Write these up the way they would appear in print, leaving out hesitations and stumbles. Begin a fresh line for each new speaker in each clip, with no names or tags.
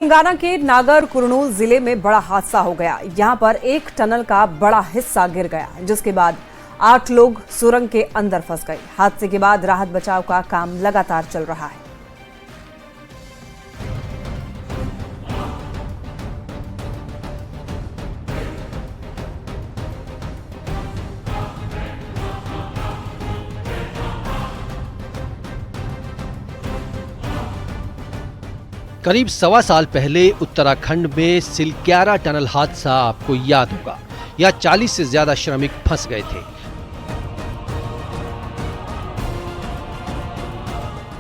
तेलंगाना के नागर कुर्नूल जिले में बड़ा हादसा हो गया। यहां पर एक टनल का बड़ा हिस्सा गिर गया, जिसके बाद 8 लोग सुरंग के अंदर फंस गए। हादसे के बाद राहत बचाव का काम लगातार चल रहा है।
करीब 1.25 साल पहले उत्तराखंड में सिलक्यारा टनल हादसा आपको याद होगा। यहाँ 40 से ज्यादा श्रमिक फंस गए थे।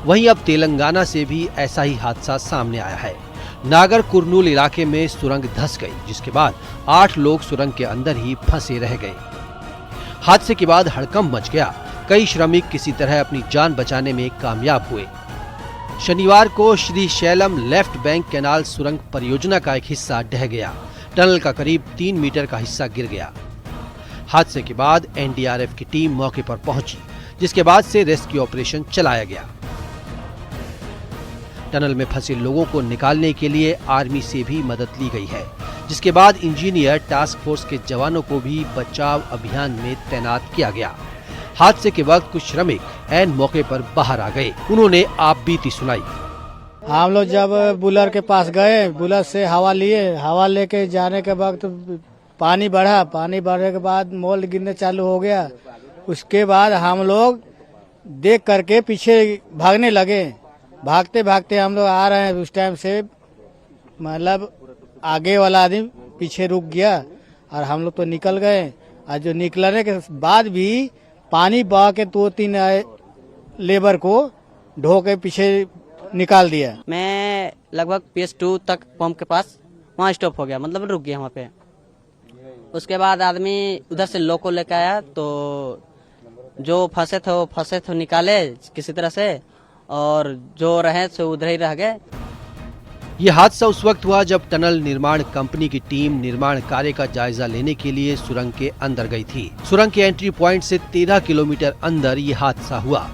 वहीं अब तेलंगाना से भी ऐसा ही हादसा सामने आया है। नागर कुर्नूल इलाके में सुरंग धंस गई, जिसके बाद 8 लोग सुरंग के अंदर ही फंसे रह गए। हादसे के बाद हड़कंप मच गया। कई श्रमिक किसी तरह अपनी जान बचाने में कामयाब हुए। शनिवार को Shri Shailam left bank canal सुरंग परियोजना का एक हिस्सा ढह गया। टनल का करीब 3 मीटर का हिस्सा गिर गया। हादसे के बाद एनडीआरएफ की टीम मौके पर पहुंची, जिसके बाद से रेस्क्यू ऑपरेशन चलाया गया। टनल में फंसे लोगों को निकालने के लिए आर्मी से भी मदद ली गई है, जिसके बाद इंजीनियर टास्क फोर्स के जवानों को भी बचाव अभियान में तैनात किया गया। हादसे के वक्त कुछ श्रमिक ऐन मौके पर बाहर आ गए। उन्होंने आप बीती सुनाई।
हम लोग जब बुलर के पास गए, बुलर से हवा लिए, हवा लेके जाने के वक्त पानी बढ़ा। पानी बढ़ने के बाद मोल गिरने चालू हो गया। उसके बाद हम लोग देख करके पीछे भागने लगे। भागते भागते हम लोग आ रहे हैं। उस टाइम से मतलब आगे वाला आदमी पीछे रुक गया और हम लोग तो निकल गए। और जो निकलने के बाद भी पानी बहा के 2-3 लेबर को ढो के पीछे निकाल दिया।
मैं लगभग PS2 तक पंप के पास वहाँ स्टॉप हो गया, मतलब रुक गया वहाँ पे। उसके बाद आदमी उधर से लोको लेके आया, तो जो फंसे थे निकाले किसी तरह से, और जो रहे सो उधर ही रह गए।
यह हादसा उस वक्त हुआ जब टनल निर्माण कंपनी की टीम निर्माण कार्य का जायजा लेने के लिए सुरंग के अंदर गई थी। सुरंग के एंट्री पॉइंट से 13 किलोमीटर अंदर ये हादसा हुआ।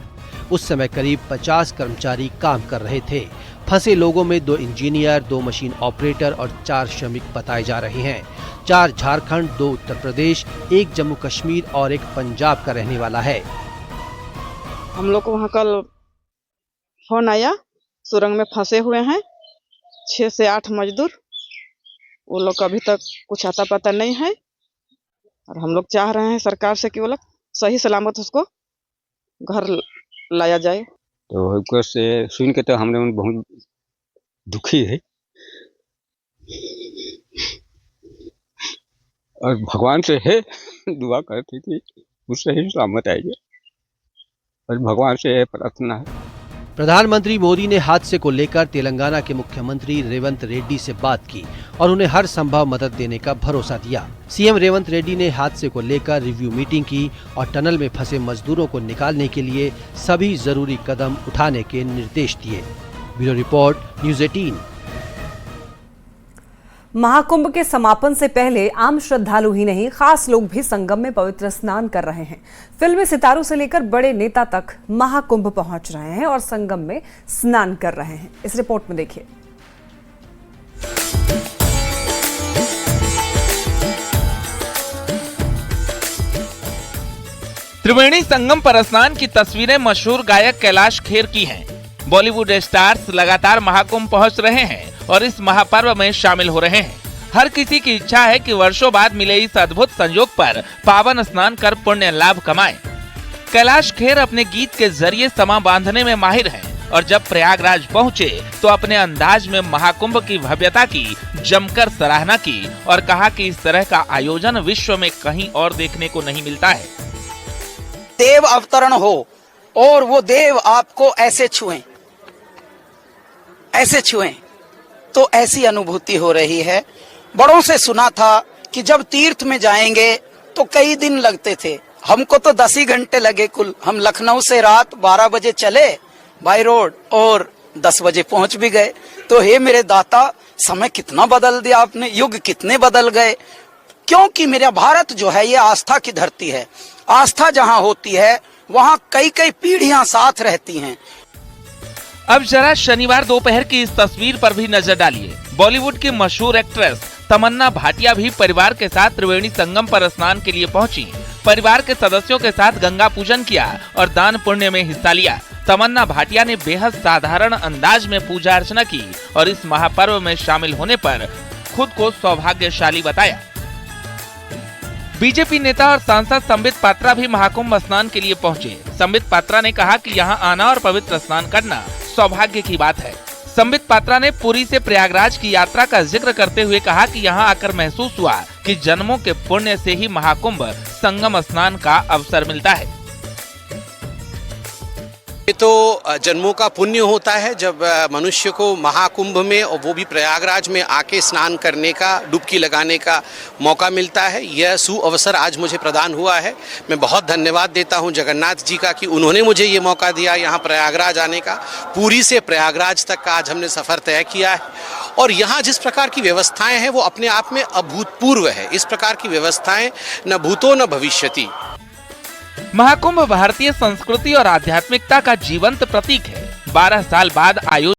उस समय करीब 50 कर्मचारी काम कर रहे थे। फंसे लोगों में 2 इंजीनियर, 2 मशीन ऑपरेटर और 4 श्रमिक बताए जा रहे हैं। 4 झारखंड, 2 उत्तर प्रदेश, 1 जम्मू कश्मीर और 1 पंजाब का रहने वाला है।
हम लोग को वहाँ कल फोन आया, सुरंग में फंसे हुए हैं 6 से 8 मजदूर। वो लोग अभी तक कुछ आता पता नहीं है, और हम लोग चाह रहे हैं सरकार से कि वो लोग सही सलामत उसको घर लाया जाए।
तो से सुन के तो हम लोग बहुत दुखी है, और भगवान से है दुआ करती थी उससे ही सलामत आएगी, और भगवान से प्रार्थना है।
प्रधानमंत्री मोदी ने हादसे को लेकर तेलंगाना के मुख्यमंत्री रेवंत रेड्डी से बात की और उन्हें हर संभव मदद देने का भरोसा दिया। सीएम रेवंत रेड्डी ने हादसे को लेकर रिव्यू मीटिंग की और टनल में फंसे मजदूरों को निकालने के लिए सभी जरूरी कदम उठाने के निर्देश दिए। Bureau report, news 18।
महाकुंभ के समापन से पहले आम श्रद्धालु ही नहीं, खास लोग भी संगम में पवित्र स्नान कर रहे हैं। फिल्मी सितारों से लेकर बड़े नेता तक महाकुंभ पहुंच रहे हैं और संगम में स्नान कर रहे हैं। इस रिपोर्ट में देखिए।
त्रिवेणी संगम पर स्नान की तस्वीरें मशहूर गायक कैलाश खेर की हैं। बॉलीवुड स्टार्स लगातार महाकुंभ पहुंच रहे हैं और इस महापर्व में शामिल हो रहे हैं। हर किसी की इच्छा है कि वर्षों बाद मिले इस अद्भुत संयोग पर पावन स्नान कर पुण्य लाभ कमाएं। कैलाश खेर अपने गीत के जरिए समा बांधने में माहिर हैं और जब प्रयागराज पहुंचे तो अपने अंदाज में महाकुंभ की भव्यता की जमकर सराहना की और कहा कि इस तरह का आयोजन विश्व में कहीं और देखने को नहीं मिलता है।
देव अवतरण हो और वो देव आपको ऐसे छुएं तो ऐसी अनुभूति हो रही है। बड़ों से सुना था कि जब तीर्थ में जाएंगे तो कई दिन लगते थे। हमको तो 10 ही घंटे लगे कुल। हम लखनऊ से रात 12 बजे चले बाय रोड और 10 बजे पहुंच भी गए। तो हे मेरे दाता, समय कितना बदल दिया आपने, युग कितने बदल गए। क्योंकि मेरा भारत जो है ये आस्था की धरती है। आस्था जहाँ होती है वहाँ कई कई पीढ़ियां साथ रहती हैं।
अब जरा शनिवार दोपहर की इस तस्वीर पर भी नजर डालिए। बॉलीवुड की मशहूर एक्ट्रेस तमन्ना भाटिया भी परिवार के साथ त्रिवेणी संगम पर स्नान के लिए पहुंची। परिवार के सदस्यों के साथ गंगा पूजन किया और दान पुण्य में हिस्सा लिया। तमन्ना भाटिया ने बेहद साधारण अंदाज में पूजा अर्चना की और इस महापर्व में शामिल होने पर खुद को सौभाग्यशाली बताया। बीजेपी नेता और सांसद संबित पात्रा भी महाकुंभ स्नान के लिए पहुंचे। संबित पात्रा ने कहा कि यहां आना और पवित्र स्नान करना सौभाग्य की बात है। संबित पात्रा ने पुरी से प्रयागराज की यात्रा का जिक्र करते हुए कहा कि यहां आकर महसूस हुआ कि जन्मों के पुण्य से ही महाकुंभ संगम स्नान का अवसर मिलता है।
ये तो जन्मों का पुण्य होता है जब मनुष्य को महाकुंभ में और वो भी प्रयागराज में आके स्नान करने का, डुबकी लगाने का मौका मिलता है। यह सुअवसर आज मुझे प्रदान हुआ है। मैं बहुत धन्यवाद देता हूं जगन्नाथ जी का कि उन्होंने मुझे ये मौका दिया यहाँ प्रयागराज आने का। पुरी से प्रयागराज तक का आज हमने सफर तय किया है और यहाँ जिस प्रकार की व्यवस्थाएं हैं वो अपने आप में अभूतपूर्व है। इस प्रकार की व्यवस्थाएं न भूतो न भविष्यति।
महाकुंभ भारतीय संस्कृति और आध्यात्मिकता का जीवंत प्रतीक है। 12 साल बाद आयोजित